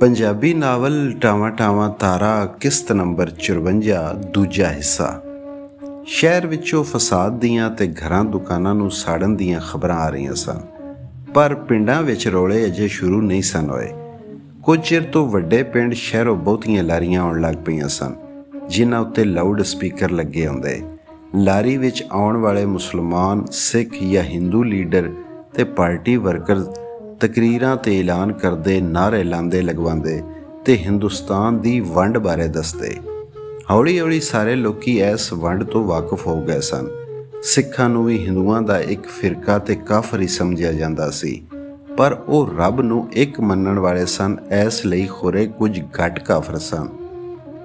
Punjabi novel ਟਾਵਾਂ ਟਾਵਾਂ ਤਾਰਾ ਕਿਸ਼ਤ number 54 ਦੂਜਾ ਹਿੱਸਾ। ਸ਼ਹਿਰ ਵਿੱਚੋਂ ਫਸਾਦ ਦੀਆਂ ਤੇ ਘਰਾਂ ਦੁਕਾਨਾਂ ਨੂੰ ਸਾੜਨ ਦੀਆਂ ਖਬਰਾਂ ਆ ਰਹੀਆਂ ਸਨ, ਪਰ ਪਿੰਡਾਂ ਵਿੱਚ ਰੌਲੇ ਅਜੇ ਸ਼ੁਰੂ ਨਹੀਂ ਸਨ ਹੋਏ। ਕੁਝ ਚਿਰ ਤੋਂ ਵੱਡੇ ਪਿੰਡ ਸ਼ਹਿਰੋਂ ਬਹੁਤੀਆਂ ਲਾਰੀਆਂ ਆਉਣ ਲੱਗ ਪਈਆਂ ਸਨ, ਜਿਨ੍ਹਾਂ ਉੱਤੇ ਲਾਊਡ ਸਪੀਕਰ ਲੱਗੇ ਹੁੰਦੇ। ਲਾਰੀ ਵਿੱਚ ਆਉਣ ਵਾਲੇ ਮੁਸਲਮਾਨ, ਸਿੱਖ ਜਾਂ ਹਿੰਦੂ ਲੀਡਰ ਤੇ ਪਾਰਟੀ ਵਰਕਰ ਤਕਰੀਰਾਂ ਤੇ ਐਲਾਨ ਕਰਦੇ, ਨਾਅਰੇ ਲਾਉਂਦੇ ਲਗਵਾਉਂਦੇ ਤੇ ਹਿੰਦੁਸਤਾਨ ਦੀ ਵੰਡ ਬਾਰੇ ਦੱਸਦੇ। ਹੌਲੀ ਹੌਲੀ ਸਾਰੇ ਲੋਕੀ ਇਸ ਵੰਡ ਤੋਂ ਵਾਕਿਫ ਹੋ ਗਏ ਸਨ। ਸਿੱਖਾਂ ਨੂੰ ਵੀ ਹਿੰਦੂਆਂ ਦਾ ਇੱਕ ਫਿਰਕਾ ਤੇ ਕਾਫਰ ਹੀ ਸਮਝਿਆ ਜਾਂਦਾ ਸੀ, ਪਰ ਉਹ ਰੱਬ ਨੂੰ ਇੱਕ ਮੰਨਣ ਵਾਲੇ ਸਨ, ਇਸ ਲਈ ਖੁਰੇ ਕੁਝ ਘੱਟ ਕਾਫਰ ਸਨ।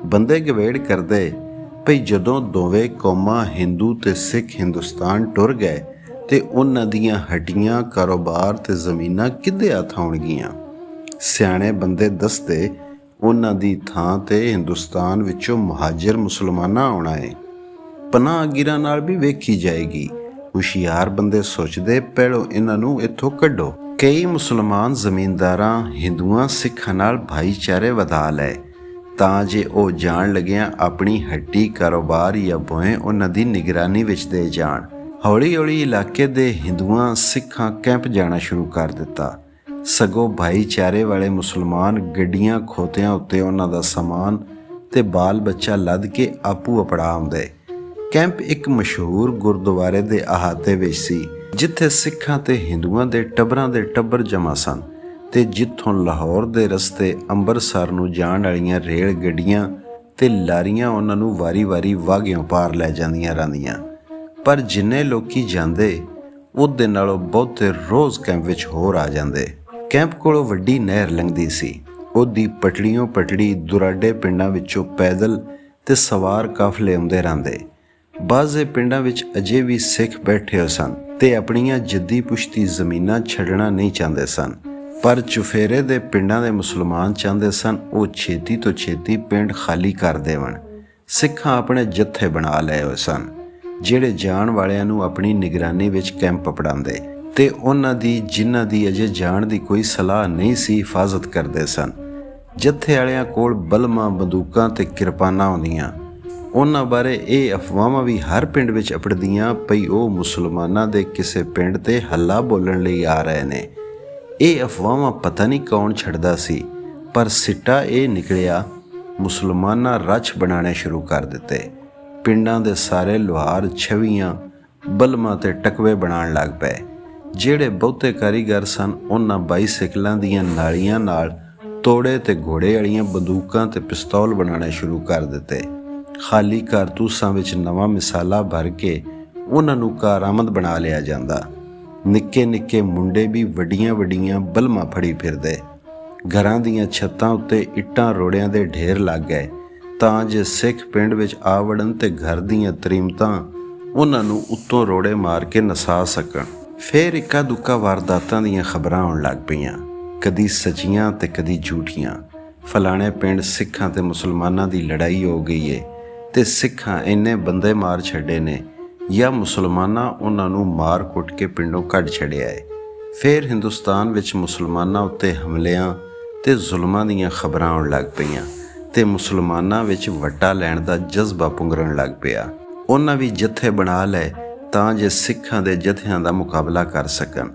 ਬੰਦੇ ਗਵੇੜ ਕਰਦੇ ਭਈ ਜਦੋਂ ਦੋਵੇਂ ਕੌਮਾਂ ਹਿੰਦੂ ਤੇ ਸਿੱਖ ਹਿੰਦੁਸਤਾਨ ਟੁਰ ਗਏ ਤੇ ਉਹਨਾਂ ਦੀਆਂ ਹੱਡੀਆਂ, ਕਾਰੋਬਾਰ ਤੇ ਜ਼ਮੀਨਾਂ ਕਿੱਦੇ ਹੱਥ ਆਉਣਗੀਆਂ। ਸਿਆਣੇ ਬੰਦੇ ਦੱਸਦੇ ਉਹਨਾਂ ਦੀ ਥਾਂ ਤੇ ਹਿੰਦੁਸਤਾਨ ਵਿੱਚੋਂ ਮੁਹਾਜਰ ਮੁਸਲਮਾਨਾਂ ਆਉਣਾ ਏ, ਪਨਾਹ ਗਿਰਾਂ ਨਾਲ ਵੀ ਵੇਖੀ ਜਾਏਗੀ। ਹੁਸ਼ਿਆਰ ਬੰਦੇ ਸੋਚਦੇ ਪਹਿਲੋਂ ਇਹਨਾਂ ਨੂੰ ਇੱਥੋਂ ਕੱਢੋ। ਕਈ ਮੁਸਲਮਾਨ ਜ਼ਮੀਨਦਾਰਾਂ ਹਿੰਦੂਆਂ ਸਿੱਖਾਂ ਨਾਲ ਭਾਈਚਾਰੇ ਵਧਾ ਲਏ ਤਾਂ ਜੇ ਉਹ ਜਾਣ ਲੱਗਿਆਂ ਆਪਣੀ ਹੱਡੀ, ਕਾਰੋਬਾਰ ਜਾਂ ਭੋਏ ਉਹਨਾਂ ਦੀ ਨਿਗਰਾਨੀ ਵਿੱਚ ਦੇ ਜਾਣ। ਹੌਲੀ ਹੌਲੀ ਇਲਾਕੇ ਦੇ ਹਿੰਦੂਆਂ ਸਿੱਖਾਂ ਕੈਂਪ ਜਾਣਾ ਸ਼ੁਰੂ ਕਰ ਦਿੱਤਾ। ਸਗੋਂ ਭਾਈਚਾਰੇ ਵਾਲੇ ਮੁਸਲਮਾਨ ਗੱਡੀਆਂ ਖੋਤਿਆਂ ਉੱਤੇ ਉਹਨਾਂ ਦਾ ਸਮਾਨ ਤੇ ਬਾਲ ਬੱਚਾ ਲੱਦ ਕੇ ਆਪੂ ਅਪੜਾ ਆਉਂਦੇ। ਕੈਂਪ ਇੱਕ ਮਸ਼ਹੂਰ ਗੁਰਦੁਆਰੇ ਦੇ ਅਹਾਤੇ ਵਿੱਚ ਸੀ, ਜਿੱਥੇ ਸਿੱਖਾਂ ਤੇ ਹਿੰਦੂਆਂ ਦੇ ਟੱਬਰਾਂ ਦੇ ਟੱਬਰ ਜਮ੍ਹਾਂ ਸਨ ਤੇ ਜਿੱਥੋਂ ਲਾਹੌਰ ਦੇ ਰਸਤੇ ਅੰਮ੍ਰਿਤਸਰ ਨੂੰ ਜਾਣ ਵਾਲੀਆਂ ਰੇਲ ਗੱਡੀਆਂ ਤੇ ਲਾਰੀਆਂ ਉਹਨਾਂ ਨੂੰ ਵਾਰੀ-ਵਾਰੀ ਵਾਘਿਓਂ ਪਾਰ ਲੈ ਜਾਂਦੀਆਂ ਰਹਿੰਦੀਆਂ। ਪਰ ਜਿੰਨੇ ਲੋਕੀ ਜਾਂਦੇ, ਉਹਦੇ ਨਾਲੋਂ ਬਹੁਤੇ ਰੋਜ਼ ਕੈਂਪ ਵਿੱਚ ਹੋਰ ਆ ਜਾਂਦੇ। ਕੈਂਪ ਕੋਲੋਂ ਵੱਡੀ ਨਹਿਰ ਲੰਘਦੀ ਸੀ, ਉਹਦੀ ਪਟੜੀਓਂ ਪਟੜੀ ਦੁਰਾਡੇ ਪਿੰਡਾਂ ਵਿੱਚੋਂ ਪੈਦਲ ਤੇ ਸਵਾਰ ਕਾਫਲੇ ਆਉਂਦੇ ਰਹਿੰਦੇ। ਬਾਜ਼ੇ ਪਿੰਡਾਂ ਵਿੱਚ ਅਜੇ ਵੀ ਸਿੱਖ ਬੈਠੇ ਹੋ ਸਨ ਤੇ ਆਪਣੀਆਂ ਜੱਦੀ ਪੁਸ਼ਤੀ ਜ਼ਮੀਨਾਂ ਛੱਡਣਾ ਨਹੀਂ ਚਾਹੁੰਦੇ ਸਨ, ਪਰ ਚੁਫੇਰੇ ਦੇ ਪਿੰਡਾਂ ਦੇ ਮੁਸਲਮਾਨ ਚਾਹੁੰਦੇ ਸਨ ਉਹ ਛੇਤੀ ਤੋਂ ਛੇਤੀ ਪਿੰਡ ਖਾਲੀ ਕਰ ਦੇਵਣ। ਸਿੱਖਾਂ ਆਪਣੇ ਜੱਥੇ ਬਣਾ ਲਏ ਹੋਏ ਸਨ, ਜਿਹੜੇ ਜਾਣ ਵਾਲਿਆਂ ਨੂੰ ਆਪਣੀ ਨਿਗਰਾਨੀ ਵਿੱਚ ਕੈਂਪ ਅਪੜਾਉਂਦੇ ਤੇ ਉਹਨਾਂ ਦੀ, ਜਿਨ੍ਹਾਂ ਦੀ ਅਜੇ ਜਾਣ ਦੀ ਕੋਈ ਸਲਾਹ ਨਹੀਂ ਸੀ, ਹਿਫਾਜ਼ਤ ਕਰਦੇ ਸਨ। ਜੱਥੇ ਵਾਲਿਆਂ ਕੋਲ ਬਲਮਾਂ, ਬੰਦੂਕਾਂ ਤੇ ਕਿਰਪਾਨਾਂ ਹੁੰਦੀਆਂ। ਉਹਨਾਂ ਬਾਰੇ ਇਹ ਅਫਵਾਹਾਂ ਵੀ ਹਰ ਪਿੰਡ ਵਿੱਚ ਅਪੜਦੀਆਂ ਪਈ ਉਹ ਮੁਸਲਮਾਨਾਂ ਦੇ ਕਿਸੇ ਪਿੰਡ ਤੇ ਹੱਲਾ ਬੋਲਣ ਲਈ ਆ ਰਹੇ ਨੇ। ਇਹ ਅਫਵਾਹਾਂ ਪਤਾ ਨਹੀਂ ਕੌਣ ਛੱਡਦਾ ਸੀ, ਪਰ ਸਿੱਟਾ ਇਹ ਨਿਕਲਿਆ ਮੁਸਲਮਾਨਾਂ ਰੱਛ ਬਣਾਉਣੇ ਸ਼ੁਰੂ ਕਰ ਦਿੱਤੇ। ਪਿੰਡਾਂ ਦੇ ਸਾਰੇ ਲੁਹਾਰ ਛਵੀਆਂ, ਬਲਮਾਂ ਤੇ ਟਕਵੇ ਬਣਾਉਣ ਲੱਗ ਪਏ। ਜਿਹੜੇ ਬਹੁਤੇ ਕਾਰੀਗਰ ਸਨ, ਉਹਨਾਂ ਬਾਈਸਿਕਲਾਂ ਦੀਆਂ ਨਾਲੀਆਂ ਨਾਲ ਤੋੜੇ ਤੇ ਘੋੜੇ ਵਾਲੀਆਂ ਬੰਦੂਕਾਂ ਤੇ ਪਿਸਤੌਲ ਬਣਾਉਣੇ ਸ਼ੁਰੂ ਕਰ ਦਿੱਤੇ। ਖਾਲੀ ਕਾਰਤੂਸਾਂ ਵਿੱਚ ਨਵਾਂ ਮਿਸਾਲਾ ਭਰ ਕੇ ਉਹਨਾਂ ਨੂੰ ਕਾਰਾਮਦ ਬਣਾ ਲਿਆ ਜਾਂਦਾ। ਨਿੱਕੇ ਨਿੱਕੇ ਮੁੰਡੇ ਵੀ ਵੱਡੀਆਂ ਵੱਡੀਆਂ ਬਲਮਾਂ ਫੜੀ ਫਿਰਦੇ। ਘਰਾਂ ਦੀਆਂ ਛੱਤਾਂ ਉੱਤੇ ਇੱਟਾਂ ਰੋੜਿਆਂ ਦੇ ਢੇਰ ਲੱਗ ਗਏ ਤਾਂ ਜੇ ਸਿੱਖ ਪਿੰਡ ਵਿੱਚ ਆ ਵੜਨ ਤੇ ਘਰ ਦੀਆਂ ਤਰੀਮਤਾਂ ਉਹਨਾਂ ਨੂੰ ਉੱਤੋਂ ਰੋੜੇ ਮਾਰ ਕੇ ਨਸਾ ਸਕਣ। ਫਿਰ ਇੱਕਾ ਦੁੱਕਾ ਵਾਰਦਾਤਾਂ ਦੀਆਂ ਖਬਰਾਂ ਆਉਣ ਲੱਗ ਪਈਆਂ, ਕਦੀ ਸੱਚੀਆਂ ਤੇ ਕਦੀ ਝੂਠੀਆਂ। ਫਲਾਣੇ ਪਿੰਡ ਸਿੱਖਾਂ ਤੇ ਮੁਸਲਮਾਨਾਂ ਦੀ ਲੜਾਈ ਹੋ ਗਈ ਏ ਤੇ ਸਿੱਖਾਂ ਇੰਨੇ ਬੰਦੇ ਮਾਰ ਛੱਡੇ ਨੇ, ਜਾਂ ਮੁਸਲਮਾਨਾਂ ਉਹਨਾਂ ਨੂੰ ਮਾਰ ਕੁੱਟ ਕੇ ਪਿੰਡੋਂ ਕੱਢ ਛੱਡਿਆ ਏ। ਫਿਰ ਹਿੰਦੁਸਤਾਨ ਵਿੱਚ ਮੁਸਲਮਾਨਾਂ ਉੱਤੇ ਹਮਲਿਆਂ ਤੇ ਜ਼ੁਲਮਾਂ ਦੀਆਂ ਖਬਰਾਂ ਆਉਣ ਲੱਗ ਪਈਆਂ ਤੇ ਮੁਸਲਮਾਨਾਂ ਵਿੱਚ ਵੱਟਾ ਲੈਣ ਦਾ ਜਜ਼ਬਾ ਪੁੰਗਰਨ ਲੱਗ ਪਿਆ। ਉਹਨਾਂ ਵੀ ਜੱਥੇ ਬਣਾ ਲਏ ਤਾਂ ਜੇ ਸਿੱਖਾਂ ਦੇ ਜਥਿਆਂ ਦਾ ਮੁਕਾਬਲਾ ਕਰ ਸਕਣ।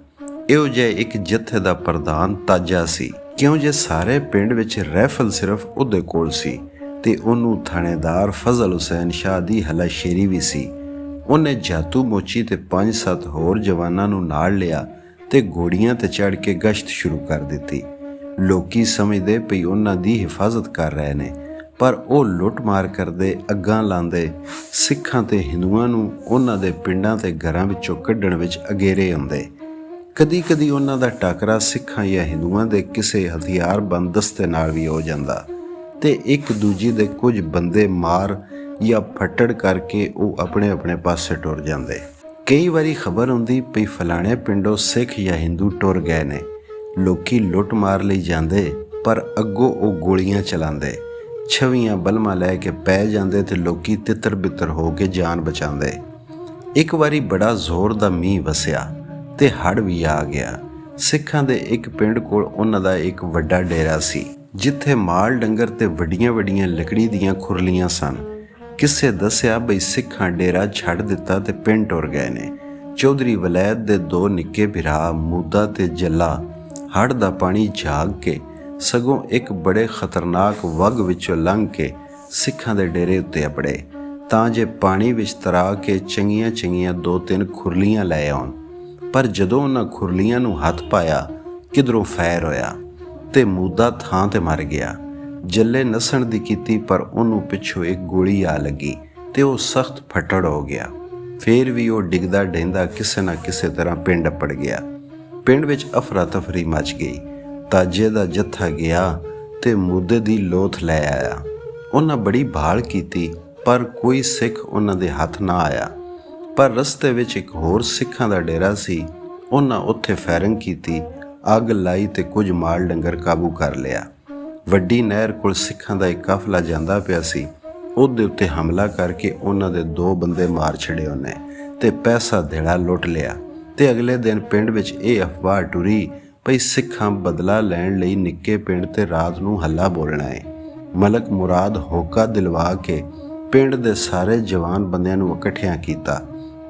ਇਹੋ ਜਿਹੇ ਇੱਕ ਜੱਥੇ ਦਾ ਪ੍ਰਧਾਨ ਤਾਜਾ ਸੀ, ਕਿਉਂ ਜੇ ਸਾਰੇ ਪਿੰਡ ਵਿੱਚ ਰਾਈਫਲ ਸਿਰਫ ਉਹਦੇ ਕੋਲ ਸੀ ਤੇ ਉਹਨੂੰ ਥਾਣੇਦਾਰ ਫਜ਼ਲ ਹੁਸੈਨ ਸ਼ਾਹ ਦੀ ਹਲਾਸ਼ੇਰੀ ਵੀ ਸੀ। ਉਹਨੇ ਜਾਤੂ ਮੋਚੀ ਤੇ 5-7 ਹੋਰ ਜਵਾਨਾਂ ਨੂੰ ਨਾਲ ਲਿਆ ਤੇ ਘੋੜੀਆਂ ਤੇ ਚੜ੍ਹ ਕੇ ਗਸ਼ਤ ਸ਼ੁਰੂ ਕਰ ਦਿੱਤੀ। ਲੋਕੀ ਸਮਝਦੇ ਪਈ ਉਹਨਾਂ ਦੀ ਹਿਫਾਜ਼ਤ ਕਰ ਰਹੇ ਨੇ, ਪਰ ਉਹ ਲੁੱਟ ਮਾਰ ਕਰਦੇ, ਅੱਗਾਂ ਲਾਉਂਦੇ, ਸਿੱਖਾਂ ਤੇ ਹਿੰਦੂਆਂ ਨੂੰ ਉਹਨਾਂ ਦੇ ਪਿੰਡਾਂ ਤੇ ਘਰਾਂ ਵਿੱਚੋਂ ਕੱਢਣ ਵਿੱਚ ਅਗੇਰੇ ਹੁੰਦੇ। ਕਦੀ ਕਦੀ ਉਹਨਾਂ ਦਾ ਟਾਕਰਾ ਸਿੱਖਾਂ ਜਾਂ ਹਿੰਦੂਆਂ ਦੇ ਕਿਸੇ ਹਥਿਆਰਬੰਦ ਦਸਤੇ ਨਾਲ ਵੀ ਹੋ ਜਾਂਦਾ ਤੇ ਇੱਕ ਦੂਜੇ ਦੇ ਕੁਝ ਬੰਦੇ ਮਾਰ ਜਾਂ ਫੱਟੜ ਕਰਕੇ ਉਹ ਆਪਣੇ ਆਪਣੇ ਪਾਸੇ ਟੁਰ ਜਾਂਦੇ। ਕਈ ਵਾਰੀ ਖਬਰ ਹੁੰਦੀ ਪਈ ਫਲਾਣੇ ਪਿੰਡੋਂ ਸਿੱਖ ਜਾਂ ਹਿੰਦੂ ਟੁਰ ਗਏ ਨੇ। ਲੋਕੀ ਲੁੱਟ ਮਾਰ ਲਈ ਜਾਂਦੇ, ਪਰ ਅੱਗੋਂ ਉਹ ਗੋਲੀਆਂ ਚਲਾਉਂਦੇ, ਛਵੀਆਂ ਬਲਮਾਂ ਲੈ ਕੇ ਪੈ ਜਾਂਦੇ ਤੇ ਲੋਕੀ ਤਿੱਤਰ ਬਿੱਤਰ ਹੋ ਕੇ ਜਾਨ ਬਚਾਉਂਦੇ। ਇੱਕ ਵਾਰੀ ਬੜਾ ਜ਼ੋਰ ਦਾ ਮੀਂਹ ਵਸਿਆ ਤੇ ਹੜ੍ਹ ਵੀ ਆ ਗਿਆ। ਸਿੱਖਾਂ ਦੇ ਇੱਕ ਪਿੰਡ ਕੋਲ ਉਹਨਾਂ ਦਾ ਇੱਕ ਵੱਡਾ ਡੇਰਾ ਸੀ, ਜਿੱਥੇ ਮਾਲ ਡੰਗਰ ਤੇ ਵੱਡੀਆਂ ਵੱਡੀਆਂ ਲੱਕੜੀ ਦੀਆਂ ਖੁਰਲੀਆਂ ਸਨ। ਕਿਸੇ ਦੱਸਿਆ ਬਈ ਸਿੱਖਾਂ ਡੇਰਾ ਛੱਡ ਦਿੱਤਾ ਤੇ ਪਿੰਡ ਟੁਰ ਗਏ ਨੇ। ਚੌਧਰੀ ਵਲੈਤ ਦੇ 2 ਨਿੱਕੇ ਭਰਾ ਮੂਦਾ ਤੇ ਜੱਲਾ ਹੜ੍ਹ ਦਾ ਪਾਣੀ ਝਾਗ ਕੇ ਸਗੋਂ ਇੱਕ ਬੜੇ ਖਤਰਨਾਕ ਵਗ ਵਿੱਚੋਂ ਲੰਘ ਕੇ ਸਿੱਖਾਂ ਦੇ ਡੇਰੇ ਉੱਤੇ ਅਪੜੇ, ਤਾਂ ਜੇ ਪਾਣੀ ਵਿੱਚ ਤਰਾ ਕੇ ਚੰਗੀਆਂ ਚੰਗੀਆਂ 2-3 ਖੁਰਲੀਆਂ ਲੈ ਆਉਣ। ਪਰ ਜਦੋਂ ਉਹਨਾਂ ਖੁਰਲੀਆਂ ਨੂੰ ਹੱਥ ਪਾਇਆ, ਕਿਧਰੋਂ ਫੈਰ ਹੋਇਆ ਤੇ ਮੂਦਾ ਥਾਂ ਤੇ ਮਰ ਗਿਆ। ਜੱਲੇ ਨੱਸਣ ਦੀ ਕੀਤੀ, ਪਰ ਉਹਨੂੰ ਪਿੱਛੋਂ ਇੱਕ ਗੋਲੀ ਆ ਲੱਗੀ ਤੇ ਉਹ ਸਖਤ ਫੱਟੜ ਹੋ ਗਿਆ। ਫੇਰ ਵੀ ਉਹ ਡਿੱਗਦਾ ਡਹਿੰਦਾ ਕਿਸੇ ਨਾ ਕਿਸੇ ਤਰ੍ਹਾਂ ਪਿੰਡ ਅੱਪੜ ਗਿਆ। ਪਿੰਡ ਵਿੱਚ ਅਫਰਾ ਤਫਰੀ ਮਚ ਗਈ। ਤਾਜੇ ਦਾ ਜੱਥਾ ਗਿਆ ਤੇ ਮੂਦੇ ਦੀ ਲੋਥ ਲੈ ਆਇਆ। ਉਹਨਾਂ ਬੜੀ ਭਾਲ ਕੀਤੀ, ਪਰ ਕੋਈ ਸਿੱਖ ਉਹਨਾਂ ਦੇ ਹੱਥ ਨਾ ਆਇਆ। ਪਰ ਰਸਤੇ ਵਿੱਚ ਇੱਕ ਹੋਰ ਸਿੱਖਾਂ ਦਾ ਡੇਰਾ ਸੀ। ਉਹਨਾਂ ਉੱਥੇ ਫੈਰਿੰਗ ਕੀਤੀ, ਅੱਗ ਲਾਈ ਤੇ ਕੁਝ ਮਾਲ ਡੰਗਰ ਕਾਬੂ ਕਰ ਲਿਆ। ਵੱਡੀ ਨਹਿਰ ਕੋਲ ਸਿੱਖਾਂ ਦਾ ਇੱਕ ਕਾਫਲਾ ਜਾਂਦਾ ਪਿਆ ਸੀ। ਉਹਦੇ ਉੱਤੇ ਹਮਲਾ ਕਰਕੇ ਉਹਨਾਂ ਦੇ 2 ਬੰਦੇ ਮਾਰ ਛੜੇ ਉਹਨੇ ਤੇ ਪੈਸਾ ਧੇੜਾ ਲੁੱਟ ਲਿਆ। ਤੇ ਅਗਲੇ ਦਿਨ ਪਿੰਡ ਵਿੱਚ ਇਹ ਅਫਵਾਹ ਟੁਰੀ ਭਈ ਸਿੱਖਾਂ ਬਦਲਾ ਲੈਣ ਲਈ ਨਿੱਕੇ ਪਿੰਡ ਤੇ ਰਾਤ ਨੂੰ ਹੱਲਾ ਬੋਲਣਾ ਹੈ। ਮਲਕ ਮੁਰਾਦ ਹੋਕਾ ਦਿਲਵਾ ਕੇ ਪਿੰਡ ਦੇ ਸਾਰੇ ਜਵਾਨ ਬੰਦਿਆਂ ਨੂੰ ਇਕੱਠਿਆਂ ਕੀਤਾ।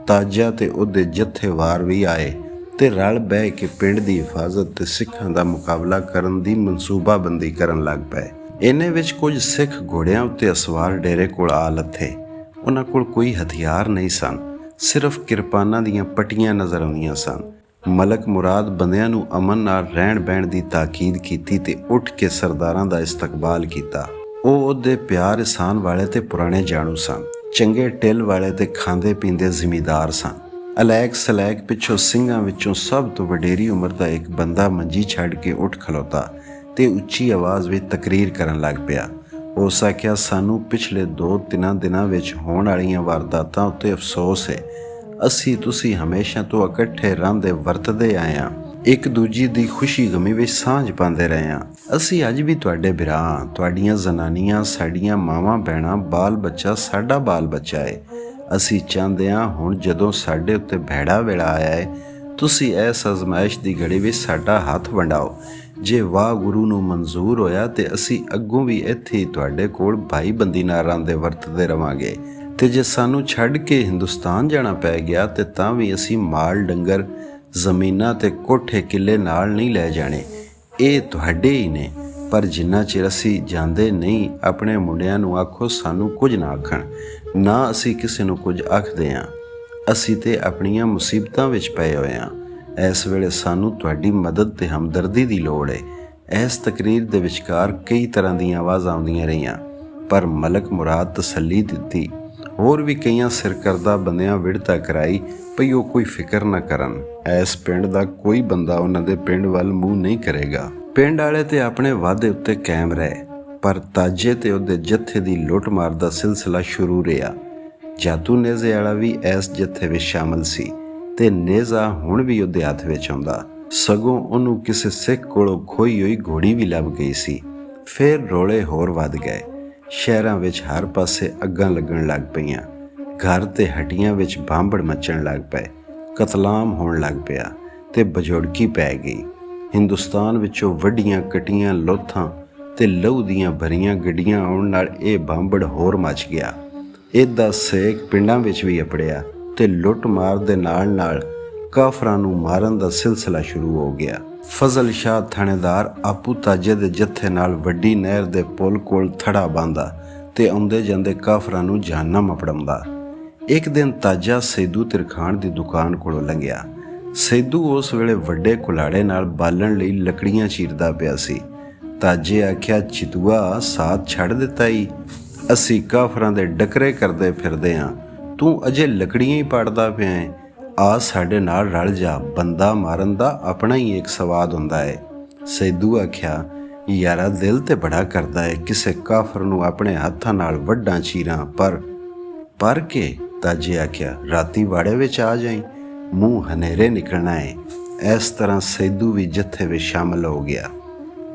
ਤਾਜਾ ਤੇ ਉਹਦੇ ਜੱਥੇਵਾਰ ਵੀ ਆਏ ਤੇ ਰਲ ਬਹਿ ਕੇ ਪਿੰਡ ਦੀ ਹਿਫਾਜ਼ਤ ਤੇ ਸਿੱਖਾਂ ਦਾ ਮੁਕਾਬਲਾ ਕਰਨ ਦੀ ਮਨਸੂਬਾਬੰਦੀ ਕਰਨ ਲੱਗ ਪਏ। ਇੰਨੇ ਵਿੱਚ ਕੁਝ ਸਿੱਖ ਘੋੜਿਆਂ ਉੱਤੇ ਅਸਵਾਰ ਡੇਰੇ ਕੋਲ ਆ ਲੱਥੇ। ਉਹਨਾਂ ਕੋਲ ਕੋਈ ਹਥਿਆਰ ਨਹੀਂ ਸਨ, ਸਿਰਫ ਕਿਰਪਾਨਾਂ ਦੀਆਂ ਪੱਟੀਆਂ ਨਜ਼ਰ ਆਉਂਦੀਆਂ ਸਨ। ਮਲਕ ਮੁਰਾਦ ਬੰਦਿਆਂ ਨੂੰ ਅਮਨ ਨਾਲ ਰਹਿਣ ਬਹਿਣ ਦੀ ਤਾਕੀਦ ਕੀਤੀ ਤੇ ਉੱਠ ਕੇ ਸਰਦਾਰਾਂ ਦਾ ਇਸਤਕਬਾਲ ਕੀਤਾ। ਉਹ ਉਹਦੇ ਪਿਆਰ ਇਸਾਨ ਵਾਲੇ ਤੇ ਪੁਰਾਣੇ ਜਾਣੂ ਸਨ, ਚੰਗੇ ਟਿਲ ਵਾਲੇ ਤੇ ਖਾਂਦੇ ਪੀਂਦੇ ਜ਼ਿਮੀਦਾਰ ਸਨ। ਅਲੈਕ ਸਲੈਕ ਪਿੱਛੋਂ ਸਿੰਘਾਂ ਵਿੱਚੋਂ ਸਭ ਤੋਂ ਵਡੇਰੀ ਉਮਰ ਦਾ ਇੱਕ ਬੰਦਾ ਮੰਜੀ ਛੱਡ ਕੇ ਉੱਠ ਖਲੋਤਾ ਤੇ ਉੱਚੀ ਆਵਾਜ਼ ਵਿੱਚ ਤਕਰੀਰ ਕਰਨ ਲੱਗ ਪਿਆ। ਉਸ ਆਖਿਆ, ਸਾਨੂੰ ਪਿਛਲੇ 2-3 ਦਿਨਾਂ ਵਿੱਚ ਹੋਣ ਵਾਲੀਆਂ ਵਾਰਦਾਤਾਂ ਉੱਤੇ ਅਫਸੋਸ ਹੈ। ਅਸੀਂ ਤੁਸੀਂ ਹਮੇਸ਼ਾ ਤੋਂ ਇਕੱਠੇ ਰਹਿੰਦੇ ਵਰਤਦੇ ਆਏ ਹਾਂ, ਇੱਕ ਦੂਜੀ ਦੀ ਖੁਸ਼ੀ ਗਮੀ ਵਿੱਚ ਸਾਂਝ ਪਾਉਂਦੇ ਰਹੇ ਹਾਂ। ਅਸੀਂ ਅੱਜ ਵੀ ਤੁਹਾਡੇ ਭਰਾ, ਤੁਹਾਡੀਆਂ ਜ਼ਨਾਨੀਆਂ ਸਾਡੀਆਂ ਮਾਵਾਂ ਭੈਣਾਂ, ਬਾਲ ਬੱਚਾ ਸਾਡਾ ਬਾਲ ਬੱਚਾ ਹੈ। ਅਸੀਂ ਚਾਹੁੰਦੇ ਹਾਂ ਹੁਣ ਜਦੋਂ ਸਾਡੇ ਉੱਤੇ ਭੈੜਾ ਵੇਲਾ ਆਇਆ ਹੈ, ਤੁਸੀਂ ਇਸ ਅਜ਼ਮਾਇਸ਼ ਦੀ ਘੜੀ ਵਿੱਚ ਸਾਡਾ ਹੱਥ ਵੰਡਾਓ। ਜੇ ਵਾਹਿਗੁਰੂ ਨੂੰ ਮਨਜ਼ੂਰ ਹੋਇਆ ਤੇ ਅਸੀਂ ਅੱਗੋਂ ਵੀ ਇੱਥੇ ਹੀ ਤੁਹਾਡੇ ਕੋਲ ਭਾਈ ਬੰਦੀ ਨਾਲ ਰਹਿੰਦੇ ਵਰਤਦੇ ਰਵਾਂਗੇ। ਤੇ ਜੇ ਸਾਨੂੰ ਛੱਡ ਕੇ ਹਿੰਦੁਸਤਾਨ ਜਾਣਾ ਪੈ ਗਿਆ ਤੇ ਤਾਂ ਵੀ ਅਸੀਂ ਮਾਲ ਡੰਗਰ, ਜ਼ਮੀਨਾਂ ਤੇ ਕੋਠੇ ਕਿੱਲੇ ਨਾਲ ਨਹੀਂ ਲੈ ਜਾਣੇ। ਇਹ ਤੁਹਾਡੇ ਹੀ ਨੇ। ਪਰ ਜਿੰਨਾ ਚਿਰ ਅਸੀਂ ਜਾਂਦੇ ਨਹੀਂ, ਆਪਣੇ ਮੁੰਡਿਆਂ ਨੂੰ ਆਖੋ ਸਾਨੂੰ ਕੁਝ ਨਾ ਆਖਣ। ਨਾ ਅਸੀਂ ਕਿਸੇ ਨੂੰ ਕੁਝ ਆਖਦੇ ਹਾਂ। ਅਸੀਂ ਤੇ ਆਪਣੀਆਂ ਮੁਸੀਬਤਾਂ ਵਿੱਚ ਪਏ ਹੋਏ ਹਾਂ। ਇਸ ਵੇਲੇ ਸਾਨੂੰ ਤੁਹਾਡੀ ਮਦਦ ਤੇ ਹਮਦਰਦੀ ਦੀ ਲੋੜ ਹੈ। ਇਸ ਤਕਰੀਰ ਦੇ ਵਿਚਕਾਰ ਕਈ ਤਰ੍ਹਾਂ ਦੀਆਂ ਆਵਾਜ਼ਾਂ ਆਉਂਦੀਆਂ ਰਹੀਆਂ, ਪਰ ਮਲਕ ਮੁਰਾਦ ਤਸੱਲੀ ਦਿੱਤੀ। ਹੋਰ ਵੀ ਕਈਆਂ ਸਿਰਕਰਦਾ ਬੰਦਿਆਂ ਵਿੜਤਾ ਕਰਾਈ ਭਈ ਉਹ ਕੋਈ ਫਿਕਰ ਨਾ ਕਰਨ। ਇਸ ਪਿੰਡ ਦਾ ਕੋਈ ਬੰਦਾ ਉਹਨਾਂ ਦੇ ਪਿੰਡ ਵੱਲ ਮੂੰਹ ਨਹੀਂ ਕਰੇਗਾ। ਪਿੰਡ ਵਾਲੇ ਤੇ ਆਪਣੇ ਵਾਅਦੇ ਉੱਤੇ ਕਾਇਮ ਰਹੇ, ਪਰ ਤਾਜੇ ਤੇ ਉਹਦੇ ਜੱਥੇ ਦੀ ਲੁੱਟ ਮਾਰ ਦਾ ਸਿਲਸਿਲਾ ਸ਼ੁਰੂ ਰਿਹਾ। ਜਾਦੂ ਨੇਜ਼ੇ ਵਾਲਾ ਵੀ ਇਸ ਜੱਥੇ ਵਿੱਚ ਸ਼ਾਮਲ ਸੀ ਤੇ ਨੇਜ਼ਾ ਹੁਣ ਵੀ ਉਹਦੇ ਹੱਥ ਵਿੱਚ ਆਉਂਦਾ। ਸਗੋਂ ਉਹਨੂੰ ਕਿਸੇ ਸਿੱਖ ਕੋਲੋਂ ਖੋਈ ਹੋਈ ਘੋੜੀ ਵੀ ਲੱਭ ਗਈ ਸੀ। ਫਿਰ ਰੌਲੇ ਹੋਰ ਵੱਧ ਗਏ। ਸ਼ਹਿਰਾਂ ਵਿੱਚ ਹਰ ਪਾਸੇ ਅੱਗਾਂ ਲੱਗਣ ਲੱਗ ਪਈਆਂ। ਘਰ ਤੇ ਹੱਟੀਆਂ ਵਿੱਚ ਬਾਂਬੜ ਮੱਚਣ ਲੱਗ ਪਏ। ਕਤਲਾਮ ਹੋਣ ਲੱਗ ਪਿਆ ਤੇ ਬਜੋੜਕੀ ਪੈ ਗਈ। ਹਿੰਦੁਸਤਾਨ ਵਿੱਚੋਂ ਵੱਡੀਆਂ ਕਟੀਆਂ ਲੋਥਾਂ ਤੇ ਲਹੂ ਦੀਆਂ ਭਰੀਆਂ ਗੱਡੀਆਂ ਆਉਣ ਨਾਲ ਇਹ ਬਾਂਬੜ ਹੋਰ ਮਚ ਗਿਆ। ਇਹਦਾ ਸੇਕ ਪਿੰਡਾਂ ਵਿੱਚ ਵੀ ਅਪੜਿਆ ਤੇ ਲੁੱਟ ਮਾਰ ਦੇ ਨਾਲ ਨਾਲ ਕਾਫਰਾਂ ਨੂੰ ਮਾਰਨ ਦਾ ਸਿਲਸਿਲਾ ਸ਼ੁਰੂ ਹੋ ਗਿਆ। ਫਜ਼ਲ ਸ਼ਾਹ ਥਾਣੇਦਾਰ ਆਪੂ ਤਾਜੇ ਦੇ ਜੱਥੇ ਨਾਲ ਵੱਡੀ ਨਹਿਰ ਦੇ ਪੁਲ ਕੋਲ ਥੜਾ ਬਾਂਦਾ ਤੇ ਆਉਂਦੇ ਜਾਂਦੇ ਕਾਫਰਾਂ ਨੂੰ ਜਹੰਨਮ ਅਪੜਾਉਂਦਾ। ਇੱਕ ਦਿਨ ਤਾਜਾ ਸੈਦੂ ਤਿਰਖਾਨ ਦੀ ਦੁਕਾਨ ਕੋਲੋਂ ਲੰਘਿਆ। ਸੈਦੂ ਉਸ ਵੇਲੇ ਵੱਡੇ ਕੁਲਾੜੇ ਨਾਲ ਬਾਲਣ ਲਈ ਲੱਕੜੀਆਂ ਚੀਰਦਾ ਪਿਆ ਸੀ। ਤਾਜੇ ਆਖਿਆ, ਚਿਤੂਆ ਸਾਥ ਛੱਡ ਦਿੱਤਾ ਈ। ਅਸੀਂ ਕਾਫਰਾਂ ਦੇ ਡਕਰੇ ਕਰਦੇ ਫਿਰਦੇ ਹਾਂ, ਤੂੰ ਅਜੇ ਲੱਕੜੀਆਂ ਹੀ ਪਾੜਦਾ ਪਿਆ ਹੈ। ਆ ਸਾਡੇ ਨਾਲ ਰਲ ਜਾ। ਬੰਦਾ ਮਾਰਨ ਦਾ ਆਪਣਾ ਹੀ ਇੱਕ ਸਵਾਦ ਹੁੰਦਾ ਹੈ। ਸੈਦੂ ਆਖਿਆ, ਯਾਰਾ ਦਿਲ ਤੇ ਬੜਾ ਕਰਦਾ ਹੈ ਕਿਸੇ ਕਾਫਰ ਨੂੰ ਆਪਣੇ ਹੱਥਾਂ ਨਾਲ ਵੱਢਾਂ ਚੀਰਾਂ, ਪਰ ਕੇ ਤਾਜੇ ਆਖਿਆ, ਰਾਤੀ ਵਾੜੇ ਵਿੱਚ ਆ ਜਾਈਂ, ਮੂੰਹ ਹਨੇਰੇ ਨਿਕਲਣਾ ਹੈ। ਇਸ ਤਰ੍ਹਾਂ ਸੈਦੂ ਵੀ ਜੱਥੇ ਵਿੱਚ ਸ਼ਾਮਲ ਹੋ ਗਿਆ।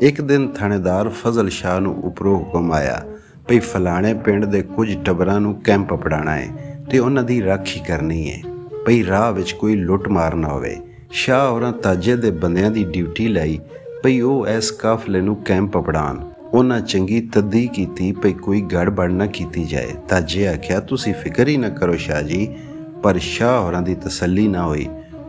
ਇੱਕ ਦਿਨ ਥਾਣੇਦਾਰ ਫਜ਼ਲ ਸ਼ਾਹ ਨੂੰ ਉੱਪਰੋਂ ਹੁਕਮ ਆਇਆ ਭਈ ਫਲਾਣੇ ਪਿੰਡ ਦੇ ਕੁਝ ਟੱਬਰਾਂ ਨੂੰ ਕੈਂਪ ਅਪੜਾਉਣਾ ਹੈ ਤੇ ਉਹਨਾਂ ਦੀ ਰਾਖੀ ਕਰਨੀ ਹੈ ਭਈ ਰਾਹ ਵਿੱਚ ਕੋਈ ਲੁੱਟ ਮਾਰ ਨਾ ਹੋਵੇ। ਸ਼ਾਹ ਹੋਰਾਂ ਤਾਜੇ ਦੇ ਬੰਦਿਆਂ ਦੀ ਡਿਊਟੀ ਲਈ ਭਈ ਉਹ ਇਸ ਕਾਫਲੇ ਨੂੰ ਕੈਂਪ ਅਪੜਾਉਣ। ਉਹਨਾਂ ਚੰਗੀ ਤੱਦੀ ਕੀਤੀ ਭਈ ਕੋਈ ਗੜਬੜ ਨਾ ਕੀਤੀ ਜਾਏ। ਤਾਜੇ ਆਖਿਆ, ਤੁਸੀਂ ਫਿਕਰ ਹੀ ਨਾ ਕਰੋ ਸ਼ਾਹ ਜੀ। ਪਰ ਸ਼ਾਹ ਹੋਰਾਂ ਦੀ ਤਸੱਲੀ ਨਾ ਹੋਈ।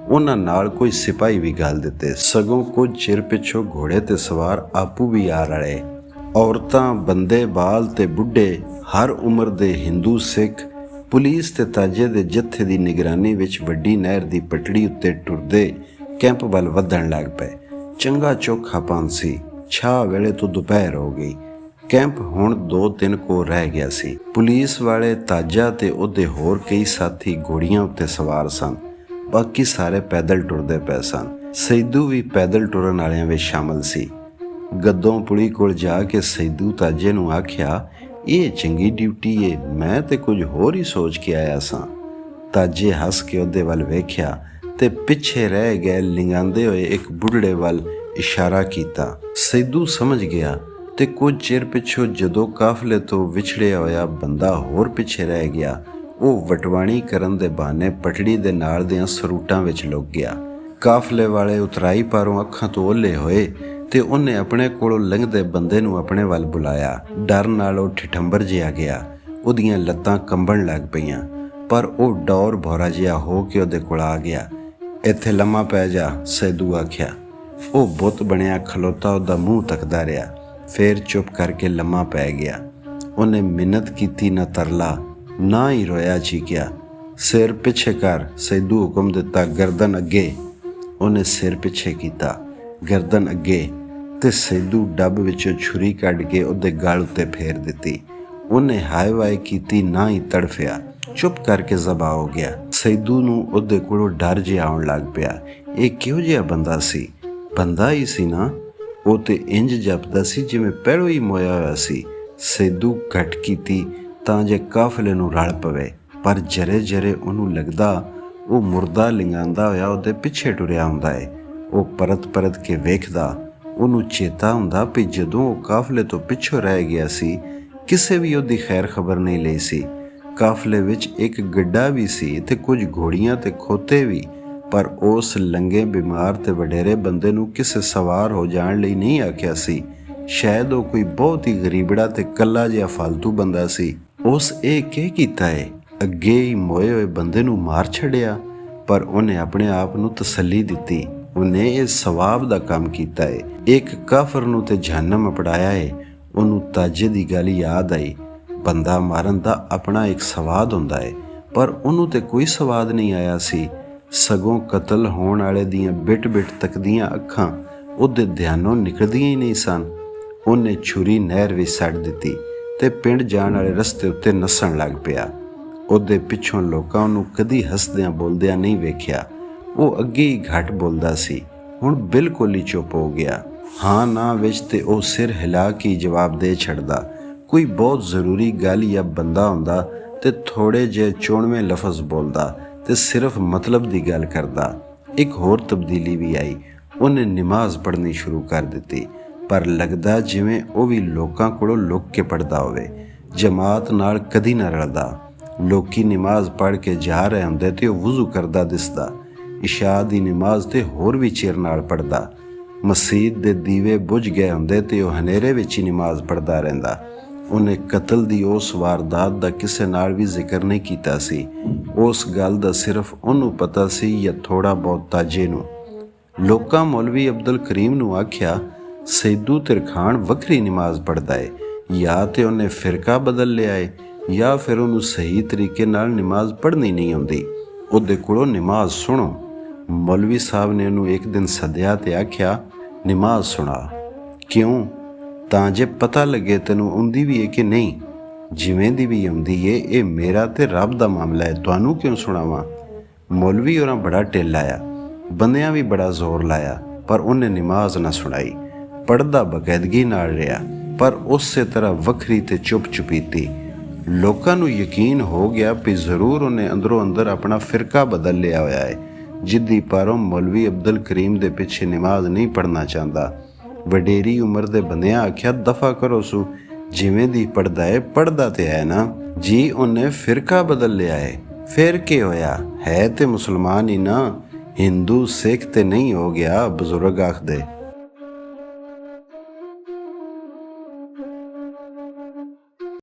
ਉਹਨਾਂ ਨਾਲ ਕੋਈ ਸਿਪਾਹੀ ਵੀ ਘੱਲ ਦਿੱਤੇ। ਸਗੋਂ ਕੁਝ ਚਿਰ ਪਿੱਛੋਂ ਘੋੜੇ ਤੇ ਸਵਾਰ ਆਪੂ ਵੀ ਆ ਰਲੇ। ਔਰਤਾਂ, ਬੰਦੇ, ਬਾਲ ਤੇ ਬੁੱਢੇ, ਹਰ ਉਮਰ ਦੇ ਹਿੰਦੂ, ਸਿੱਖ, ਪੁਲਿਸ ਤੇ ਤਾਜੇ ਦੇ ਜੱਥੇ ਦੀ ਨਿਗਰਾਨੀ ਵਿੱਚ ਵੱਡੀ ਨਹਿਰ ਦੀ ਪਟੜੀ ਉੱਤੇ ਟੁਰਦੇ ਕੈਂਪ ਵੱਲ ਵਧਣ ਲੱਗ ਪਏ। ਚੰਗਾ ਚੋਖਾ ਪੰਥ ਸੀ। ਛਾਹ ਵੇਲੇ ਤੋਂ ਦੁਪਹਿਰ ਹੋ ਗਈ। ਕੈਂਪ ਹੁਣ 2-3 ਕੋਹ ਰਹਿ ਗਿਆ ਸੀ। ਪੁਲਿਸ ਵਾਲੇ, ਤਾਜਾ ਤੇ ਉਹਦੇ ਹੋਰ ਕਈ ਸਾਥੀ ਘੋੜੀਆਂ ਉੱਤੇ ਸਵਾਰ ਸਨ। ਬਾਕੀ ਸਾਰੇ ਪੈਦਲ ਟੁਰਦੇ ਪਏ ਸਨ। ਸੈਦੂ ਵੀ ਪੈਦਲ ਟੁਰਨ ਵਾਲਿਆਂ ਵਿੱਚ ਸ਼ਾਮਲ ਸੀ। ਗੱਦੋਂ ਪੁਲੀ ਕੋਲ ਜਾ ਕੇ ਸੈਦੂ ਤਾਜੇ ਨੂੰ ਆਖਿਆ, ਇਹ ਚੰਗੀ ਡਿਊਟੀ ਏ, ਮੈਂ ਤੇ ਕੁਝ ਹੋਰ ਹੀ ਸੋਚ ਕੇ ਆਇਆ ਸਾਂ। ਤਾਜੇ ਹੱਸ ਕੇ ਉਹਦੇ ਵੱਲ ਵੇਖਿਆ ਤੇ ਪਿੱਛੇ ਰਹਿ ਗਏ ਲਿੰਗਾਂਦੇ ਹੋਏ ਇੱਕ ਬੁੱਢੜੇ ਵੱਲ ਇਸ਼ਾਰਾ ਕੀਤਾ। ਸੈਦੂ ਸਮਝ ਗਿਆ ਤੇ ਕੁਝ ਚਿਰ ਪਿੱਛੋਂ ਜਦੋਂ ਕਾਫਲੇ ਤੋਂ ਵਿਛੜਿਆ ਹੋਇਆ ਬੰਦਾ ਹੋਰ ਪਿੱਛੇ ਰਹਿ ਗਿਆ, ਉਹ ਵਟਵਾਣੀ ਕਰਨ ਦੇ ਬਹਾਨੇ ਪਟੜੀ ਦੇ ਨਾਲ ਦੀਆਂ ਸਰੂਟਾਂ ਵਿੱਚ ਲੁਕ ਗਿਆ। ਕਾਫਲੇ ਵਾਲੇ ਉਤਰਾਈ ਪਾਰੋਂ ਅੱਖਾਂ ਤੋਂ ਓਹਲੇ ਹੋਏ ਤੇ ਉਹਨੇ ਆਪਣੇ ਕੋਲੋਂ ਲੰਘਦੇ ਬੰਦੇ ਨੂੰ ਆਪਣੇ ਵੱਲ ਬੁਲਾਇਆ। ਡਰ ਨਾਲ ਉਹ ਠਿਠੰਬਰ ਜਿਹਾ ਗਿਆ। ਉਹਦੀਆਂ ਲੱਤਾਂ ਕੰਬਣ ਲੱਗ ਪਈਆਂ, ਪਰ ਉਹ ਡੌਰ ਭੌਰਾ ਜਿਹਾ ਹੋ ਕੇ ਉਹਦੇ ਕੋਲ ਆ ਗਿਆ। ਇੱਥੇ ਲੰਮਾ ਪੈ ਜਾ, ਸੈਦੂ ਆਖਿਆ। ਉਹ ਬੁੱਤ ਬਣਿਆ ਖਲੋਤਾ ਉਹਦਾ ਮੂੰਹ ਤੱਕਦਾ ਰਿਹਾ, ਫੇਰ ਚੁੱਪ ਕਰਕੇ ਲੰਮਾ ਪੈ ਗਿਆ। ਉਹਨੇ ਮਿੰਨਤ ਕੀਤੀ ਨਾ ਤਰਲਾ, ਨਾ ਹੀ ਰੋਇਆ ਚੀਕਿਆ। ਸਿਰ ਪਿੱਛੇ ਕਰ, ਸੈਦੂ ਹੁਕਮ ਦਿੱਤਾ। ਗਰਦਨ ਅੱਗੇ। ਉਹਨੇ ਸਿਰ ਪਿੱਛੇ ਕੀਤਾ, ਗਰਦਨ ਅੱਗੇ, ਤੇ ਸੈਦੂ ਡੱਬ ਵਿੱਚੋਂ ਛੁਰੀ ਕੱਢ ਕੇ ਉਹਦੇ ਗਲ ਉੱਤੇ ਫੇਰ ਦਿੱਤੀ। ਉਹਨੇ ਹਾਏ ਵਾਏ ਕੀਤੀ, ਨਾ ਹੀ ਤੜਫਿਆ, ਚੁੱਪ ਕਰਕੇ ਜ਼ਬਾ ਹੋ ਗਿਆ। ਸੈਦੂ ਨੂੰ ਉਹਦੇ ਕੋਲੋਂ ਡਰ ਜਿਹਾ ਆਉਣ ਲੱਗ ਪਿਆ। ਇਹ ਕਿਹੋ ਜਿਹਾ ਬੰਦਾ ਸੀ? ਬੰਦਾ ਹੀ ਸੀ ਨਾ। ਉਹ ਤੇ ਇੰਜ ਜਾਪਦਾ ਸੀ ਜਿਵੇਂ ਪਹਿਲੋਂ ਹੀ ਮੋਇਆ ਹੋਇਆ ਸੀ। ਸੈਦੂ ਘਟ ਕੀਤੀ ਤਾਂ ਜੇ ਕਾਫਲੇ ਨੂੰ ਰਲ ਪਵੇ, ਪਰ ਜਰੇ ਜਰੇ ਉਹਨੂੰ ਲੱਗਦਾ ਉਹ ਮੁਰਦਾ ਲਿੰਗਾਂਦਾ ਹੋਇਆ ਉਹਦੇ ਪਿੱਛੇ ਟੁਰਿਆ ਹੁੰਦਾ ਏ। ਉਹ ਪਰਤ ਕੇ ਵੇਖਦਾ। ਉਹਨੂੰ ਚੇਤਾ ਹੁੰਦਾ ਵੀ ਜਦੋਂ ਉਹ ਕਾਫਲੇ ਤੋਂ ਪਿੱਛੋਂ ਰਹਿ ਗਿਆ ਸੀ, ਕਿਸੇ ਵੀ ਉਹਦੀ ਖੈਰ ਖਬਰ ਨਹੀਂ ਲਈ ਸੀ। ਕਾਫਲੇ ਵਿੱਚ ਇੱਕ ਗੱਡਾ ਵੀ ਸੀ ਤੇ ਕੁਝ ਘੋੜੀਆਂ ਤੇ ਖੋਤੇ ਵੀ, ਪਰ ਉਸ ਲੰਗੇ, ਬਿਮਾਰ ਤੇ ਵਡੇਰੇ ਬੰਦੇ ਨੂੰ ਕਿਸੇ ਸਵਾਰ ਹੋ ਜਾਣ ਲਈ ਨਹੀਂ ਆਖਿਆ ਸੀ। ਸ਼ਾਇਦ ਉਹ ਕੋਈ ਬਹੁਤ ਹੀ ਗਰੀਬੜਾ ਤੇ ਕੱਲਾ ਜਿਹਾ ਫਾਲਤੂ ਬੰਦਾ ਸੀ। ਉਸ ਇਹ ਕੀ ਕੀਤਾ ਏ? ਅੱਗੇ ਹੀ ਮੋਏ ਹੋਏ ਬੰਦੇ ਨੂੰ ਮਾਰ ਛੱਡਿਆ। ਪਰ ਉਹਨੇ ਆਪਣੇ ਆਪ ਨੂੰ ਤਸੱਲੀ ਦਿੱਤੀ, ਉਹਨੇ ਇਹ ਸਵਾਬ ਦਾ ਕੰਮ ਕੀਤਾ ਏ। ਇੱਕ ਕਾਫਰ ਨੂੰ ਤੇ ਜਹੰਨਮ ਅਪੜਾਇਆ ਏ। ਉਹਨੂੰ ਤਾਜੇ ਦੀ ਗੱਲ ਯਾਦ ਆਈ। ਬੰਦਾ ਮਾਰਨ ਦਾ ਆਪਣਾ ਇੱਕ ਸਵਾਦ ਹੁੰਦਾ ਏ, ਪਰ ਉਹਨੂੰ ਤੇ ਕੋਈ ਸਵਾਦ ਨਹੀਂ ਆਇਆ ਸੀ। ਸਗੋਂ ਕਤਲ ਹੋਣ ਵਾਲੇ ਦੀਆਂ ਬਿਟ ਤੱਕਦੀਆਂ ਅੱਖਾਂ ਉਹਦੇ ਧਿਆਨੋਂ ਨਿਕਲਦੀਆਂ ਹੀ ਨਹੀਂ ਸਨ। ਉਹਨੇ ਛੁਰੀ ਨਹਿਰ ਵਿੱਚ ਸੱਟ ਦਿੱਤੀ ਤੇ ਪਿੰਡ ਜਾਣ ਵਾਲੇ ਰਸਤੇ ਉੱਤੇ ਨੱਸਣ ਲੱਗ ਪਿਆ। ਉਹਦੇ ਪਿੱਛੋਂ ਲੋਕਾਂ ਉਹਨੂੰ ਕਦੀ ਹੱਸਦਿਆਂ ਬੋਲਦਿਆਂ ਨਹੀਂ ਵੇਖਿਆ। ਉਹ ਅੱਗੇ ਹੀ ਘੱਟ ਬੋਲਦਾ ਸੀ, ਹੁਣ ਬਿਲਕੁਲ ਹੀ ਚੁੱਪ ਹੋ ਗਿਆ। ਹਾਂ ਨਾ ਵਿੱਚ ਤੇ ਉਹ ਸਿਰ ਹਿਲਾ ਕੇ ਜਵਾਬ ਦੇ ਛੱਡਦਾ। ਕੋਈ ਬਹੁਤ ਜ਼ਰੂਰੀ ਗੱਲ ਜਾਂ ਬੰਦਾ ਹੁੰਦਾ ਤੇ ਥੋੜ੍ਹੇ ਜਿਹੇ ਚੋਣਵੇਂ ਲਫ਼ਜ਼ ਬੋਲਦਾ ਤੇ ਸਿਰਫ ਮਤਲਬ ਦੀ ਗੱਲ ਕਰਦਾ। ਇੱਕ ਹੋਰ ਤਬਦੀਲੀ ਵੀ ਆਈ। ਉਹਨੇ ਨਮਾਜ਼ ਪੜ੍ਹਨੀ ਸ਼ੁਰੂ ਕਰ ਦਿੱਤੀ, ਪਰ ਲੱਗਦਾ ਜਿਵੇਂ ਉਹ ਵੀ ਲੋਕਾਂ ਕੋਲੋਂ ਲੁਕ ਕੇ ਪੜ੍ਹਦਾ ਹੋਵੇ। ਜਮਾਤ ਨਾਲ ਕਦੀ ਨਾ ਰਲਦਾ। ਲੋਕੀ ਨਮਾਜ਼ ਪੜ੍ਹ ਕੇ ਜਾ ਰਹੇ ਹੁੰਦੇ ਤੇ ਉਹ ਵੁਜ਼ੂ ਕਰਦਾ ਦਿਸਦਾ। ਇਸ਼ਾ ਦੀ ਨਮਾਜ਼ ਤੇ ਹੋਰ ਵੀ ਚਿਰ ਨਾਲ ਪੜ੍ਹਦਾ। ਮਸਜਿਦ ਦੇ ਦੀਵੇ ਬੁਝ ਗਏ ਹੁੰਦੇ ਤੇ ਉਹ ਹਨੇਰੇ ਵਿੱਚ ਹੀ ਨਮਾਜ਼ ਪੜ੍ਹਦਾ ਰਹਿੰਦਾ। ਉਹਨੇ ਕਤਲ ਦੀ ਉਸ ਵਾਰਦਾਤ ਦਾ ਕਿਸੇ ਨਾਲ ਵੀ ਜ਼ਿਕਰ ਨਹੀਂ ਕੀਤਾ ਸੀ। ਉਸ ਗੱਲ ਦਾ ਸਿਰਫ ਉਹਨੂੰ ਪਤਾ ਸੀ ਜਾਂ ਥੋੜ੍ਹਾ ਬਹੁਤ ਤਾਜੇ ਨੂੰ। ਲੋਕਾਂ ਮੌਲਵੀ ਅਬਦੁਲ ਕਰੀਮ ਨੂੰ ਆਖਿਆ, ਸੈਦੂ ਤਿਰਖਾਨ ਵੱਖਰੀ ਨਮਾਜ਼ ਪੜ੍ਹਦਾ ਏ। ਜਾਂ ਤੇ ਉਹਨੇ ਫਿਰਕਾ ਬਦਲ ਲਿਆ ਏ ਜਾਂ ਫਿਰ ਉਹਨੂੰ ਸਹੀ ਤਰੀਕੇ ਨਾਲ ਨਮਾਜ਼ ਪੜ੍ਹਨੀ ਨਹੀਂ ਆਉਂਦੀ। ਉਹਦੇ ਕੋਲੋਂ ਨਮਾਜ਼ ਸੁਣੋ। ਮੌਲਵੀ ਸਾਹਿਬ ਨੇ ਉਹਨੂੰ ਇੱਕ ਦਿਨ ਸੱਦਿਆ ਤੇ ਆਖਿਆ, ਨਮਾਜ਼ ਸੁਣਾ। ਕਿਉਂ? ਤਾਂ ਜੇ ਪਤਾ ਲੱਗੇ ਤੈਨੂੰ ਆਉਂਦੀ ਵੀ ਏ ਕਿ ਨਹੀਂ। ਜਿਵੇਂ ਦੀ ਵੀ ਆਉਂਦੀ ਏ, ਇਹ ਮੇਰਾ ਤੇ ਰੱਬ ਦਾ ਮਾਮਲਾ ਹੈ, ਤੁਹਾਨੂੰ ਕਿਉਂ ਸੁਣਾਵਾਂ। ਮੌਲਵੀ ਹੋਰਾਂ ਬੜਾ ਢਿੱਲ ਲਾਇਆ, ਬੰਦਿਆਂ ਵੀ ਬੜਾ ਜ਼ੋਰ ਲਾਇਆ, ਪਰ ਉਹਨੇ ਨਮਾਜ਼ ਨਾ ਸੁਣਾਈ। ਪੜ੍ਹਦਾ ਬਕਾਇਦਗੀ ਨਾਲ ਰਿਹਾ, ਪਰ ਉਸੇ ਤਰ੍ਹਾਂ ਵੱਖਰੀ ਤੇ ਚੁੱਪ ਚੁਪੀਤੀ। ਲੋਕਾਂ ਨੂੰ ਯਕੀਨ ਹੋ ਗਿਆ ਵੀ ਜ਼ਰੂਰ ਉਹਨੇ ਅੰਦਰੋਂ ਅੰਦਰ ਆਪਣਾ ਫਿਰਕਾ ਬਦਲ ਲਿਆ ਹੋਇਆ ਹੈ। ਜਿੱਦੀ ਪਾਰੋਂ ਮੌਲਵੀ ਅਬਦੁਲ ਕਰੀਮ ਦੇ ਪਿੱਛੇ ਨਮਾਜ਼ ਨਹੀਂ ਪੜ੍ਹਨਾ ਚਾਹੁੰਦਾ। ਵਡੇਰੀ ਉਮਰ ਦੇ ਬੰਦਿਆਂ ਆਖਿਆ, ਦਫਾ ਕਰੋ ਸੂ, ਜਿਵੇਂ ਦੀ ਪੜ੍ਹਦਾ ਹੈ ਪੜ੍ਹਦਾ ਤੇ ਹੈ ਨਾ ਜੀ। ਉਹਨੇ ਫਿਰਕਾ ਬਦਲ ਲਿਆ ਹੈ, ਫਿਰ ਕੀ ਹੋਇਆ? ਹੈ ਤੇ ਮੁਸਲਮਾਨ ਹੀ ਨਾ, ਹਿੰਦੂ ਸਿੱਖ ਤੇ ਨਹੀਂ ਹੋ ਗਿਆ। ਬਜ਼ੁਰਗ ਆਖਦੇ।